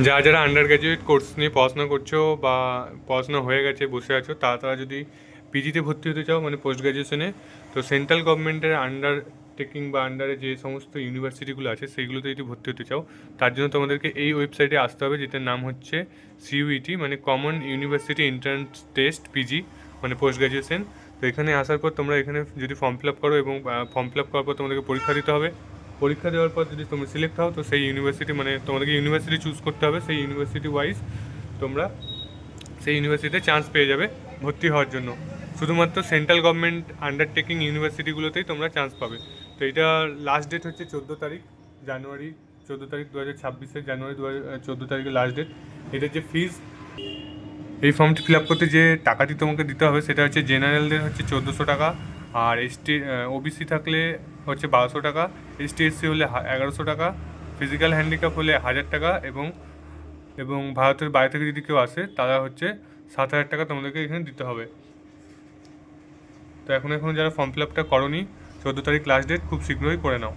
যারা under graduate course নিয়ে পড়াশোনা করছো বা পড়াশোনা হয়ে গেছে বসে আছো, তারা যদি পিজিতে ভর্তি হতে চাও মানে পোস্ট গ্র্যাজুয়েশনে, তো সেন্ট্রাল গভর্নমেন্টের আন্ডারটেকিং বা আন্ডারে যে সমস্ত ইউনিভার্সিটিগুলো আছে সেইগুলোতে যদি ভর্তি হতে চাও, তার জন্য তোমাদেরকে এই ওয়েবসাইটে আসতে হবে, যেটার নাম হচ্ছে সিইউইটি মানে common university entrance test PG মানে পোস্ট গ্র্যাজুয়েশন। তো এখানে আসার পর তোমরা এখানে যদি ফর্ম ফিল আপ করো এবং ফর্ম ফিল আপ করার পর তোমাদেরকে পরীক্ষা দিতে হবে। পরীক্ষা দেওয়ার পর যদি তোমরা সিলেক্ট হও, তো সেই ইউনিভার্সিটি মানে তোমাদেরকে ইউনিভার্সিটি চুজ করতে হবে, সেই ইউনিভার্সিটি ওয়াইজ তোমরা সেই ইউনিভার্সিটিতে চান্স পেয়ে যাবে ভর্তি হওয়ার জন্য। শুধুমাত্র সেন্ট্রাল গভর্নমেন্ট আন্ডারটেকিং ইউনিভার্সিটিগুলোতেই তোমরা চান্স পাবে। তো এটা লাস্ট ডেট হচ্ছে 14 তারিখ জানুয়ারি, 14 তারিখ 2026 জানুয়ারি 14 তারিখে লাস্ট ডেট। এটার যে ফিজ, এই ফর্মটি ফিল আপ করতে যে টাকাটি তোমাকে দিতে হবে সেটা হচ্ছে জেনারেলদের হচ্ছে 1400 টাকা, আর এসটি ওবিসি থাকলে হচ্ছে 1200 টাকা, এসটি এসসি হলে 1100 টাকা, ফিজিক্যাল হ্যান্ডিক্যাপ হলে 1000 টাকা, এবং এবং ভারতের বাইরে থেকে যদি কেউ আসে তারা হচ্ছে 7000 টাকা তোমাদেরকে এখানে দিতে হবে। তো এখন যারা ফর্ম ফিল আপটা করোনি, 14 তারিখ লাস্ট ডেট, খুব শীঘ্রই করে নাও।